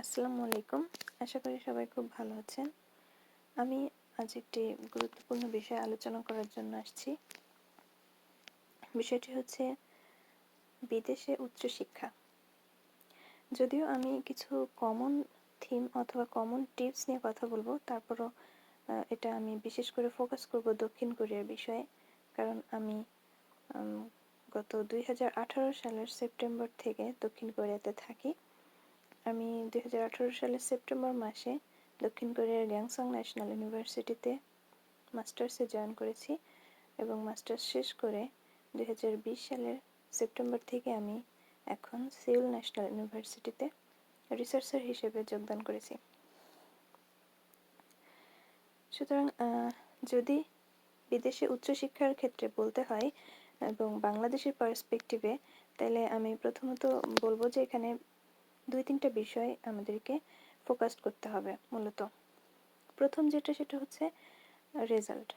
আসসালামু আলাইকুম। আশা করি সবাই খুব ভালো আছেন। আমি আজ একটি গুরুত্বপূর্ণ বিষয় আলোচনা করার জন্য আসছি। বিষয়টি হচ্ছে বিদেশে উচ্চশিক্ষা। যদিও আমি কিছু কমন থিম অথবা কমন টিপস নিয়ে কথা বলবো, তারপরও এটা আমি বিশেষ করে ফোকাস করব দক্ষিণ কোরিয়ার বিষয়ে। কারণ আমি গত 2018 সালের সেপ্টেম্বর থেকে দক্ষিণ কোরিয়াতে থাকি। আমি 2018 সালের সেপ্টেম্বর মাসে দক্ষিণ কোরিয়ার গ্যাংসং ন্যাশনাল ইউনিভার্সিটিতে মাস্টার্সে জয়েন করেছি এবং মাস্টার্স শেষ করে 2020 সালের সেপ্টেম্বর থেকে আমি এখন সিউল ন্যাশনাল ইউনিভার্সিটিতে রিসার্চার হিসেবে যোগদান করেছি। সুতরাং যদি বিদেশে উচ্চশিক্ষার ক্ষেত্রে বলতে হয় এবং বাংলাদেশের পার্সপেক্টিভে, তাহলে আমি প্রথমত বলবো যে এখানে 2-3টা বিষয় আমাদেরকে ফোকাস করতে হবে। মূলত প্রথম সেটা হচ্ছে রেজাল্ট।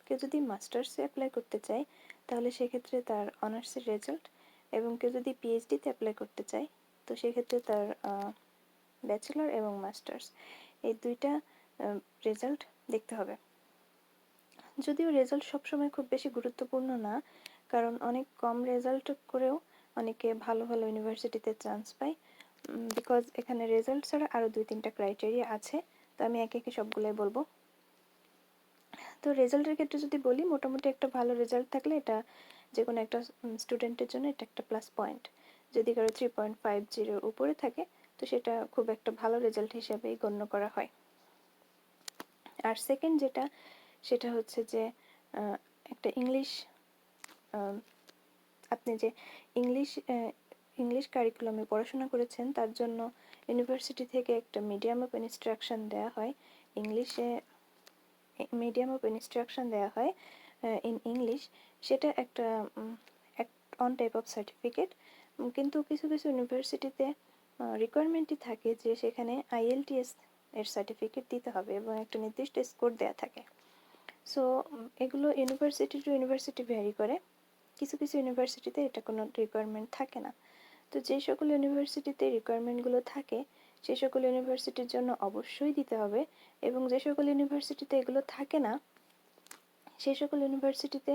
কেউ যদি মাস্টার্সে অ্যাপ্লাই করতে চায় তাহলে সেক্ষেত্রে তার অনার্সের রেজাল্ট, এবং কেউ যদি পিএইচডিতে অ্যাপ্লাই করতে চায় তো সেক্ষেত্রে তার ব্যাচেলর এবং মাস্টার্স, এই দুইটা রেজাল্ট দেখতে হবে। যদিও রেজাল্ট সবসময় খুব বেশি গুরুত্বপূর্ণ না, কারণ অনেক কম রেজাল্ট করেও অনেকে ভালো ভালো ইউনিভার্সিটিতে চান্স পায়, বিকজ এখানে রেজাল্ট ছাড়া আরও 2-3টা ক্রাইটেরিয়া আছে। তো আমি একে একে সবগুলোই বলবো। তো রেজাল্টের ক্ষেত্রে যদি বলি, মোটামুটি একটা ভালো রেজাল্ট থাকলে এটা যে কোনো একটা স্টুডেন্টের জন্য এটা একটা প্লাস পয়েন্ট। যদি কারো 3.50 উপরে থাকে তো সেটা খুব একটা ভালো রেজাল্ট হিসেবেই গণ্য করা হয়। আর সেকেন্ড সেটা হচ্ছে যে একটা ইংলিশ, আপনি যে ইংলিশ কারিকুলামে পড়াশোনা করেছেন তার জন্য ইউনিভার্সিটি থেকে একটা মিডিয়াম অফ ইনস্ট্রাকশন দেওয়া হয় ইংলিশে, মিডিয়াম অফ ইনস্ট্রাকশন দেওয়া হয় ইন ইংলিশ। সেটা একটা অন টাইপ অফ সার্টিফিকেট। কিন্তু কিছু কিছু ইউনিভার্সিটিতে রিকোয়ারমেন্টই থাকে যে সেখানে IELTS এর সার্টিফিকেট দিতে হবে এবং একটা নির্দিষ্ট স্কোর দেওয়া থাকে। সো এগুলো ইউনিভার্সিটি টু ইউনিভার্সিটি ভ্যারি করে। কিছু কিছু ইউনিভার্সিটিতে এটা কোনো রিকোয়ারমেন্ট থাকে না। তো যে সকল ইউনিভার্সিটিতে রিকোয়ারমেন্টগুলো থাকে সেই সকল ইউনিভার্সিটির জন্য অবশ্যই দিতে হবে, এবং যে সকল ইউনিভার্সিটিতে এগুলো থাকে না সেই সকল ইউনিভার্সিটিতে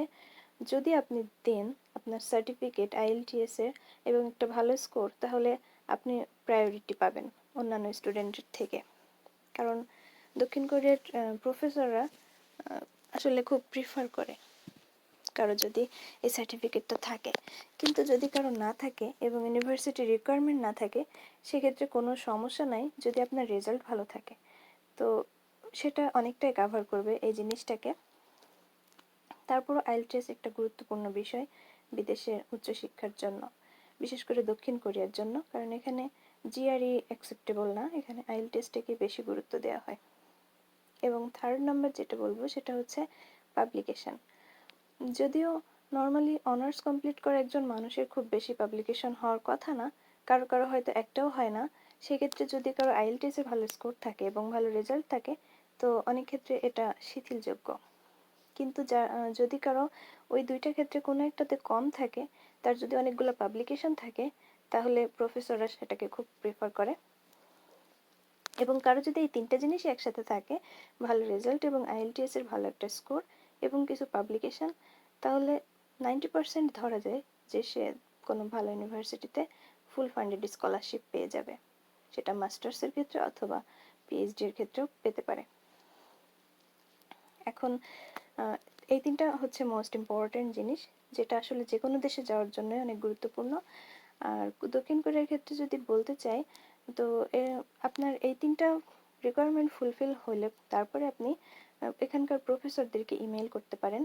যদি আপনি দেন আপনার সার্টিফিকেট IELTS এর এবং একটা ভালো স্কোর, তাহলে আপনি প্রায়োরিটি পাবেন অন্যান্য স্টুডেন্টের থেকে। কারণ দক্ষিণ কোরিয়ার প্রফেসররা আসলে খুব প্রিফার করে কারো যদি এই সার্টিফিকেটটা থাকে। কিন্তু যদি কারো না থাকে এবং ইউনিভার্সিটি রিকোয়ারমেন্ট না থাকে সেক্ষেত্রে কোনো সমস্যা নাই যদি আপনার রেজাল্ট ভালো থাকে, তো সেটা অনেকটাই কাভার করবে এই জিনিসটাকে। তারপরও IELTS একটা গুরুত্বপূর্ণ বিষয় বিদেশের উচ্চশিক্ষার জন্য, বিশেষ করে দক্ষিণ কোরিয়ার জন্য, কারণ এখানে GRE অ্যাকসেপ্টেবল না, এখানে IELTSটাকে বেশি গুরুত্ব দেওয়া হয়। এবং থার্ড নাম্বার যেটা বলবো সেটা হচ্ছে পাবলিকেশন। যদিও নর্মালি অনার্স কমপ্লিট করা একজন মানুষের খুব বেশি পাবলিকেশন হওয়ার কথা না, কারো কারো হয়তো একটাও হয় না, সেক্ষেত্রে যদি কারো IELTS এ ভালো স্কোর থাকে এবং ভালো রেজাল্ট থাকে তো অনেক ক্ষেত্রে এটা শিথিলযোগ্য। কিন্তু যদি কারো ওই দুইটা ক্ষেত্রে কোনো একটাতে কম থাকে, তার যদি অনেকগুলো পাবলিকেশন থাকে, তাহলে প্রফেসররা সেটাকে খুব প্রেফার করে। এবং কারো যদি এই তিনটা জিনিসই একসাথে থাকে, ভালো রেজাল্ট এবং IELTS এর ভালো একটা স্কোর এবং কিছু পাবলিকেশন, তাহলে 90% ধরা যায় যে সে কোনো ভালো ইউনিভার্সিটিতে ফুল ফান্ডেড স্কলারশিপ পেয়ে যাবে, সেটা মাস্টার্সের ক্ষেত্রে অথবা PhD এর ক্ষেত্রেও পেতে পারে। এখন এই তিনটা হচ্ছে মোস্ট ইম্পর্টেন্ট জিনিস, যেটা আসলে যে কোনো দেশে যাওয়ার জন্য অনেক গুরুত্বপূর্ণ। আর দক্ষিণ কোরিয়ার ক্ষেত্রে যদি বলতে চাই, তো আপনার এই তিনটা রিকোয়ারমেন্ট ফুলফিল হলে তারপরে আপনি এখানকার প্রফেসরদেরকে ইমেল করতে পারেন।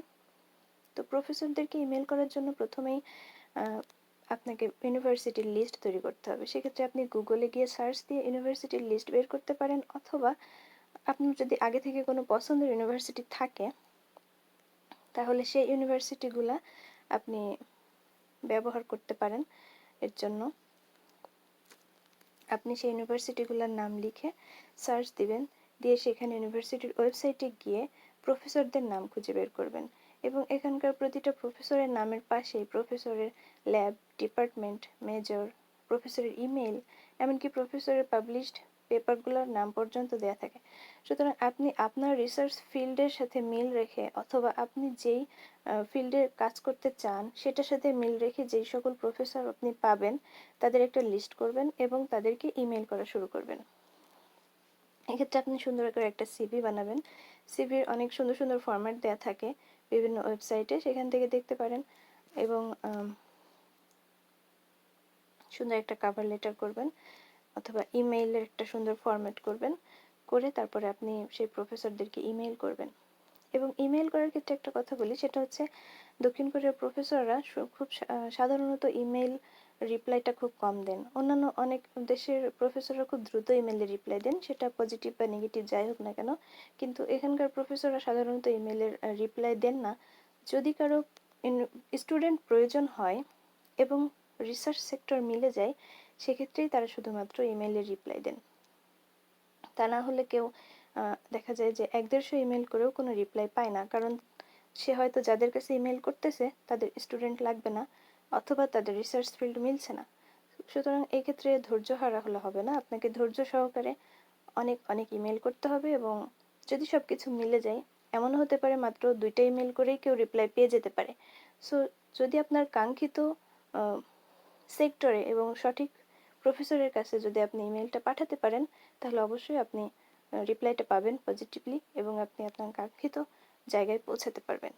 তো প্রফেসরদেরকে ইমেল করার জন্য প্রথমেই আপনাকে ইউনিভার্সিটির লিস্ট তৈরি করতে হবে। সেক্ষেত্রে আপনি গুগলে গিয়ে সার্চ দিয়ে ইউনিভার্সিটির লিস্ট বের করতে পারেন, অথবা আপনার যদি আগে থেকে কোনো পছন্দের ইউনিভার্সিটি থাকে তাহলে সেই ইউনিভার্সিটিগুলা আপনি ব্যবহার করতে পারেন। এর জন্য আপনি সেই ইউনিভার্সিটিগুলোর নাম লিখে সার্চ দিবেন, দিয়ে সেখানে ইউনিভার্সিটির ওয়েবসাইটে গিয়ে প্রফেসরদের নাম খুঁজে বের করবেন, এবং এখানকার প্রতিটা প্রফেসরের নামের পাশেই প্রফেসরের ল্যাব, ডিপার্টমেন্ট, মেজর, প্রফেসরের ইমেল, এমনকি প্রফেসরের পাবলিশড পেপারগুলোর নাম পর্যন্ত দেয়া থাকে। সুতরাং আপনি আপনার রিসার্চ ফিল্ডের সাথে মিল রেখে অথবা আপনি যেই ফিল্ডে কাজ করতে চান সেটার সাথে মিল রেখে যেই সকল প্রফেসর আপনি পাবেন তাদের একটা লিস্ট করবেন এবং তাদেরকে ইমেল করা শুরু করবেন। এক্ষেত্রে আপনি সুন্দর করে একটা সিভি বানাবেন। সিভির অনেক সুন্দর সুন্দর ফরম্যাট দেয়া থাকে বিভিন্ন ওয়েবসাইটে, সেখান থেকে দেখতে পারেন এবং সুন্দর একটা কভার লেটার করবেন অথবা ইমেইলের একটা সুন্দর ফরম্যাট করবেন, করে তারপরে আপনি সেই প্রফেসরদেরকে ইমেইল করবেন। এবং ইমেইল করার ক্ষেত্রে একটা কথা বলি, সেটা হচ্ছে দক্ষিণ কোরিয়ার প্রফেসররা খুব সাধারণত ইমেইল রিপ্লাইটা খুব কম দেন। অন্যান্য অনেক দেশের প্রফেসররা খুব দ্রুত ইমেইলে রিপ্লাই দেন, সেটা পজিটিভ বা নেগেটিভ যাই হোক না কেন, কিন্তু এখানকার প্রফেসররা সাধারণত ইমেইলের রিপ্লাই দেন না। যদি কারো স্টুডেন্ট প্রয়োজন হয় এবং রিসার্চ সেক্টর মিলে যায়, সেক্ষেত্রেই তারা শুধুমাত্র ইমেইলের রিপ্লাই দেন। তা না হলে কেউ দেখা যায় যে 1-150 ইমেল করেও কোনো রিপ্লাই পায় না, কারণ সে হয়তো যাদের কাছে ইমেল করতেছে তাদের স্টুডেন্ট লাগবে না অথবা তাদের রিসার্চ ফিল্ড মিলছে না। সুতরাং এই ক্ষেত্রে ধৈর্য হারা হলে হবে না, আপনাকে ধৈর্য সহকারে অনেক অনেক ইমেল করতে হবে এবং যদি সব কিছু মিলে যায়, এমনও হতে পারে মাত্র 2টা ইমেল করেই কেউ রিপ্লাই পেয়ে যেতে পারে। সো যদি আপনার কাঙ্ক্ষিত সেক্টরে এবং সঠিক প্রফেসরের কাছে যদি আপনি ইমেলটা পাঠাতে পারেন, তাহলে অবশ্যই আপনি রিপ্লাইটা পাবেন পজিটিভলি এবং আপনি আপনার কাঙ্ক্ষিত জায়গায় পৌঁছাতে পারবেন।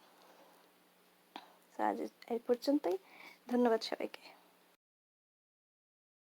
আজ এই পর্যন্তই। ধন্যবাদ সবাইকে।